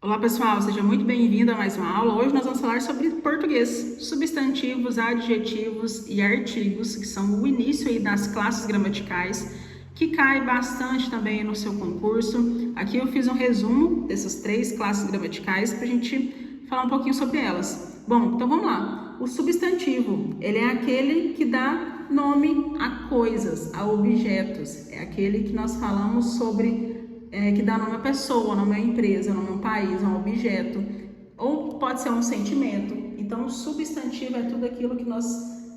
Olá pessoal, seja muito bem-vindo a mais uma aula. Hoje nós vamos falar sobre português, substantivos, adjetivos e artigos, que são o início aí das classes gramaticais, que cai bastante também no seu concurso. Aqui eu fiz um resumo dessas 3 classes gramaticais para a gente falar um pouquinho sobre elas. Bom, então vamos lá. O substantivo, ele é aquele que dá nome a coisas, a objetos. É aquele que nós falamos sobre que dá nome a pessoa, nome a empresa, nome a um país, a um objeto, ou pode ser um sentimento. Então, o substantivo é tudo aquilo que nós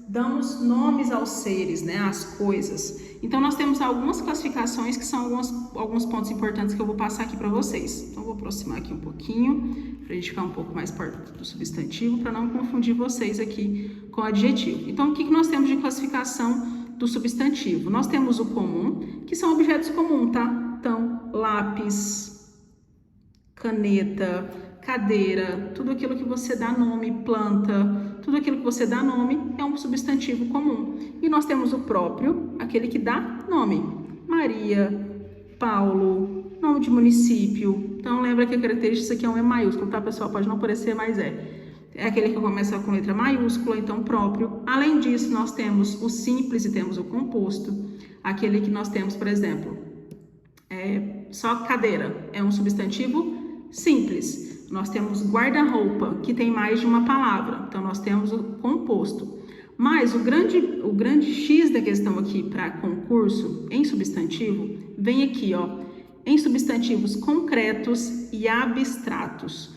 damos nomes aos seres, né, às coisas. Então, nós temos algumas classificações que são alguns pontos importantes que eu vou passar aqui para vocês. Então, vou aproximar aqui um pouquinho, para a gente ficar um pouco mais perto do substantivo, para não confundir vocês aqui com o adjetivo. Então, o que nós temos de classificação do substantivo? Nós temos o comum, que são objetos comuns, tá? Então, lápis, caneta, cadeira, tudo aquilo que você dá nome, planta, tudo aquilo que você dá nome é um substantivo comum. E nós temos o próprio, aquele que dá nome. Maria, Paulo, nome de município. Então, lembra que a característica disso aqui é um E maiúsculo, tá, pessoal? Pode não parecer, mas é. É aquele que começa com letra maiúscula, então próprio. Além disso, nós temos o simples e temos o composto. Aquele que nós temos, por exemplo, só cadeira, é um substantivo simples. Nós temos guarda-roupa, que tem mais de uma palavra, então nós temos o composto. Mas o grande X da questão aqui para concurso em substantivo vem aqui, ó, em substantivos concretos e abstratos.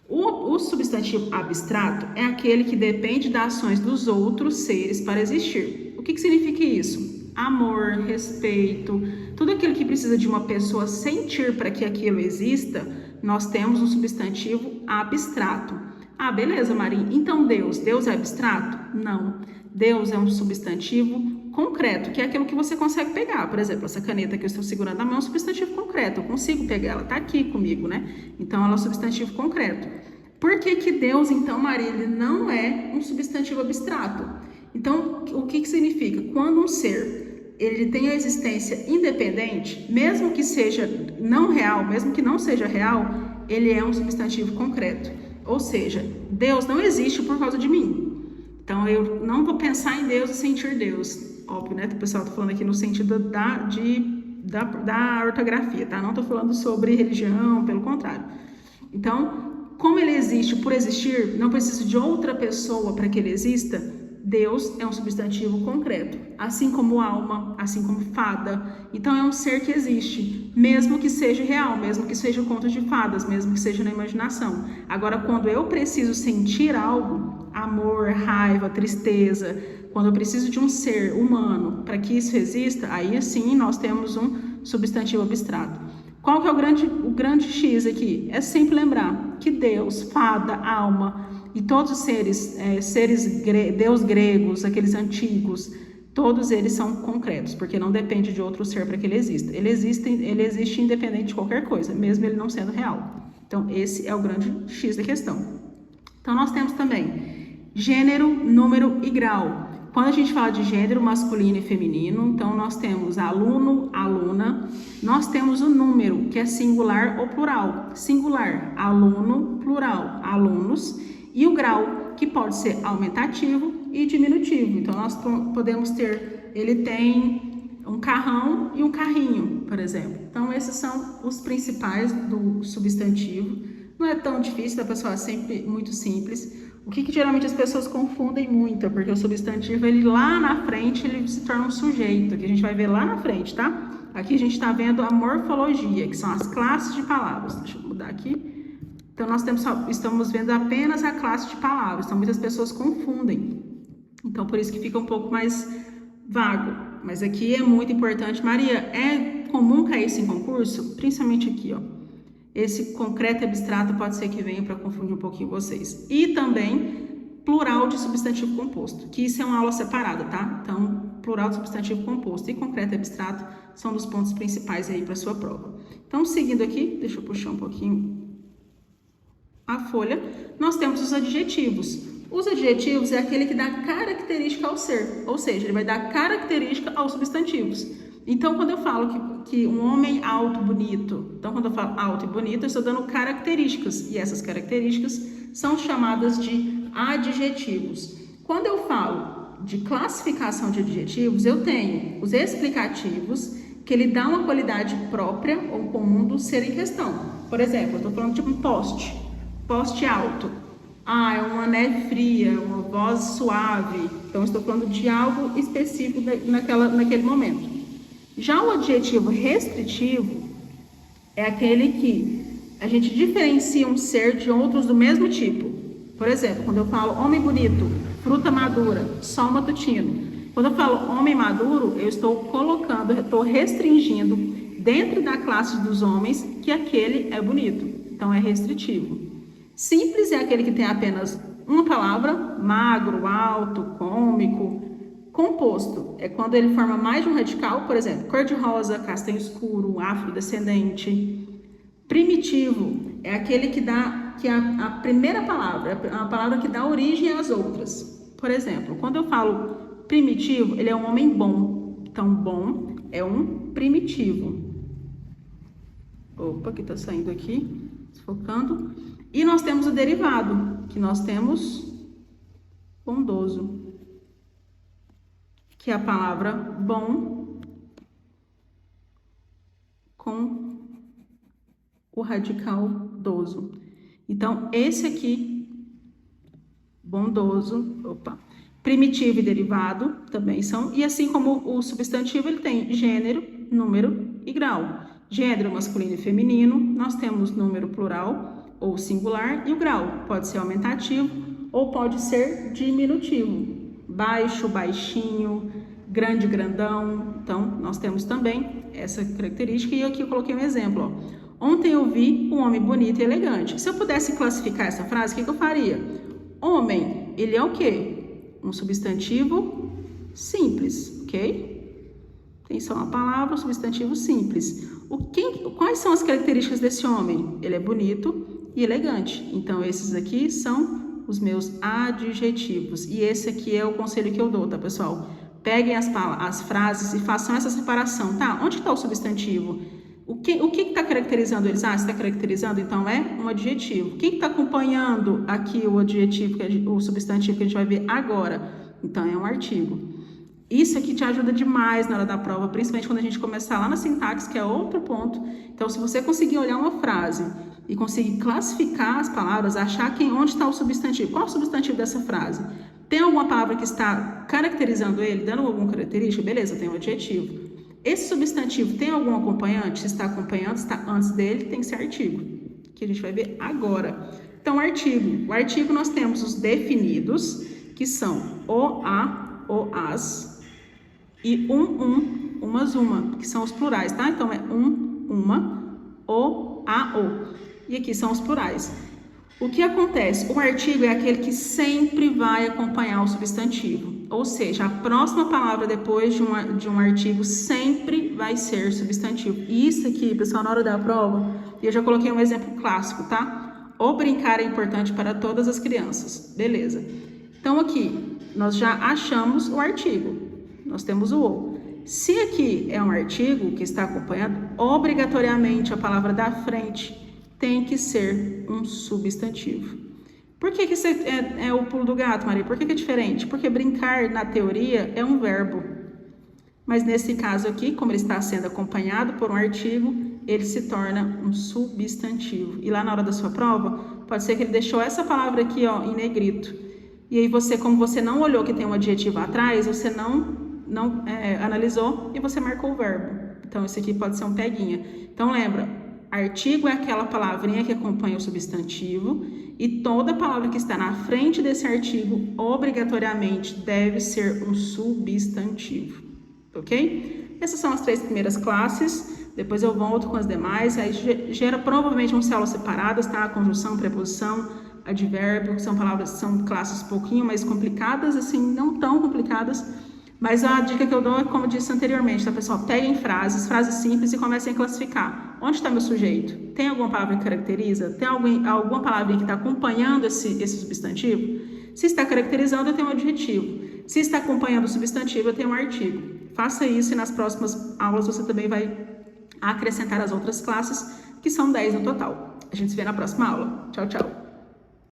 O substantivo abstrato é aquele que depende das ações dos outros seres para existir. O que significa isso? Amor, respeito, tudo aquilo que precisa de uma pessoa sentir para que aquilo exista, nós temos um substantivo abstrato. Ah, beleza, Maria. Então Deus é abstrato? Não. Deus é um substantivo concreto, que é aquilo que você consegue pegar. Por exemplo, essa caneta que eu estou segurando na mão é um substantivo concreto. Eu consigo pegar, ela está aqui comigo, né? Então, ela é um substantivo concreto. Por que Deus, então, Maria, ele não é um substantivo abstrato? Então, o que significa? Quando um ser ele tem a existência independente, mesmo que seja não real, mesmo que não seja real, ele é um substantivo concreto. Ou seja, Deus não existe por causa de mim. Então, eu não vou pensar em Deus e sentir Deus. Óbvio, né? O pessoal está falando aqui no sentido da ortografia, tá? Não estou falando sobre religião, pelo contrário. Então, como ele existe por existir, não precisa de outra pessoa para que ele exista, Deus é um substantivo concreto, assim como alma, assim como fada. Então é um ser que existe, mesmo que seja real, mesmo que seja conto de fadas, mesmo que seja na imaginação. Agora, quando eu preciso sentir algo, amor, raiva, tristeza, quando eu preciso de um ser humano para que isso exista, aí sim nós temos um substantivo abstrato. Qual que é o grande X aqui? É sempre lembrar que Deus, fada, alma e todos os seres Deus gregos, aqueles antigos, todos eles são concretos, porque não depende de outro ser para que ele exista. Ele existe independente de qualquer coisa, mesmo ele não sendo real. Então, esse é o grande X da questão. Então, nós temos também gênero, número e grau. Quando a gente fala de gênero masculino e feminino, então nós temos aluno, aluna, nós temos o número, que é singular ou plural. Singular, aluno, plural, alunos, e o grau, que pode ser aumentativo e diminutivo. Então nós podemos ter, ele tem um carrão e um carrinho, por exemplo. Então esses são os principais do substantivo. Não é tão difícil, tá, pessoal? É sempre muito simples. O que geralmente as pessoas confundem muito, porque o substantivo, ele lá na frente, ele se torna um sujeito, que a gente vai ver lá na frente, tá? Aqui a gente está vendo a morfologia, que são as classes de palavras. Deixa eu mudar aqui. Então, nós estamos vendo apenas a classe de palavras, então muitas pessoas confundem. Então, por isso que fica um pouco mais vago. Mas aqui é muito importante. Maria, é comum cair isso em concurso? Principalmente aqui, ó. Esse concreto e abstrato pode ser que venha para confundir um pouquinho vocês. E também plural de substantivo composto, que isso é uma aula separada, tá? Então, plural de substantivo composto e concreto e abstrato são dos pontos principais aí para sua prova. Então, seguindo aqui, deixa eu puxar um pouquinho a folha, nós temos os adjetivos. Os adjetivos é aquele que dá característica ao ser, ou seja, ele vai dar característica aos substantivos. Então, quando eu falo que um homem alto, bonito, então quando eu falo alto e bonito, eu estou dando características, e essas características são chamadas de adjetivos. Quando eu falo de classificação de adjetivos, eu tenho os explicativos, que ele dá uma qualidade própria ou comum do ser em questão. Por exemplo, eu estou falando de um poste alto. Ah, é uma neve fria, uma voz suave. Então, estou falando de algo específico naquele momento. Já o adjetivo restritivo é aquele que a gente diferencia um ser de outros do mesmo tipo. Por exemplo, quando eu falo homem bonito, fruta madura, sol matutino. Quando eu falo homem maduro, eu estou restringindo dentro da classe dos homens que aquele é bonito. Então, é restritivo. Simples é aquele que tem apenas uma palavra, magro, alto, cômico. Composto é quando ele forma mais de um radical, por exemplo, cor-de-rosa, castanho escuro, afrodescendente. Primitivo é aquele que dá a primeira palavra, a palavra que dá origem às outras. Por exemplo, quando eu falo primitivo, ele é um homem bom. Então, bom é um primitivo. Opa, que tá saindo aqui, desfocando. E nós temos o derivado, que nós temos bondoso, que é a palavra bom com o radical doso. Então, esse aqui, bondoso, primitivo e derivado também são, e assim como o substantivo, ele tem gênero, número e grau. Gênero masculino e feminino, nós temos número plural ou singular, e o grau pode ser aumentativo ou pode ser diminutivo. Baixo, baixinho, grande, grandão. Então, nós temos também essa característica. E aqui eu coloquei um exemplo. Ontem eu vi um homem bonito e elegante. Se eu pudesse classificar essa frase, o que eu faria? Homem, ele é o quê? Um substantivo simples, ok? Tem só uma palavra, um substantivo simples. Quais são as características desse homem? Ele é bonito e elegante. Então, esses aqui são os meus adjetivos. E esse aqui é o conselho que eu dou, tá, pessoal? Peguem as frases e façam essa separação, tá? Onde está o substantivo? O que está caracterizando eles? Ah, está caracterizando, então é um adjetivo. Quem está acompanhando aqui o adjetivo, o substantivo que a gente vai ver agora? Então, é um artigo. Isso aqui te ajuda demais na hora da prova, principalmente quando a gente começar lá na sintaxe, que é outro ponto. Então, se você conseguir olhar uma frase e conseguir classificar as palavras, achar onde está o substantivo, qual é o substantivo dessa frase? Tem alguma palavra que está caracterizando ele, dando alguma característica? Beleza, tem um adjetivo. Esse substantivo tem algum acompanhante? Se está acompanhando, se está antes dele, tem que ser artigo, que a gente vai ver agora. Então, artigo. O artigo nós temos os definidos, que são o, a, o, as, e umas, uma, que são os plurais, tá? Então, é uma, o, a, o. E aqui são os plurais. O que acontece? O artigo é aquele que sempre vai acompanhar o substantivo. Ou seja, a próxima palavra depois de um artigo sempre vai ser substantivo. E isso aqui, pessoal, na hora da prova, eu já coloquei um exemplo clássico, tá? O brincar é importante para todas as crianças. Beleza. Então, aqui, nós já achamos o artigo. Nós temos o ou. Se aqui é um artigo que está acompanhando, obrigatoriamente a palavra da frente tem que ser um substantivo. Por que isso é o pulo do gato, Maria? Por que é diferente? Porque brincar, na teoria, é um verbo. Mas nesse caso aqui, como ele está sendo acompanhado por um artigo, ele se torna um substantivo. E lá na hora da sua prova, pode ser que ele deixou essa palavra aqui, ó, em negrito. E aí você, como você não olhou que tem um adjetivo atrás, você não analisou e você marcou o verbo. Então, esse aqui pode ser um peguinha. Então, lembra, artigo é aquela palavrinha que acompanha o substantivo e toda palavra que está na frente desse artigo, obrigatoriamente, deve ser um substantivo, ok? Essas são as 3 primeiras classes, depois eu volto com as demais, aí gera provavelmente umas células separadas, tá? Conjunção, preposição, advérbio, que são palavras, são classes um pouquinho mais complicadas, assim, não tão complicadas, mas a dica que eu dou é, como eu disse anteriormente, tá, pessoal? Peguem frases simples e comecem a classificar. Onde está meu sujeito? Tem alguma palavra que caracteriza? Tem alguma palavra que está acompanhando esse substantivo? Se está caracterizando, eu tenho um adjetivo. Se está acompanhando o substantivo, eu tenho um artigo. Faça isso e nas próximas aulas você também vai acrescentar as outras classes, que são 10 no total. A gente se vê na próxima aula. Tchau, tchau!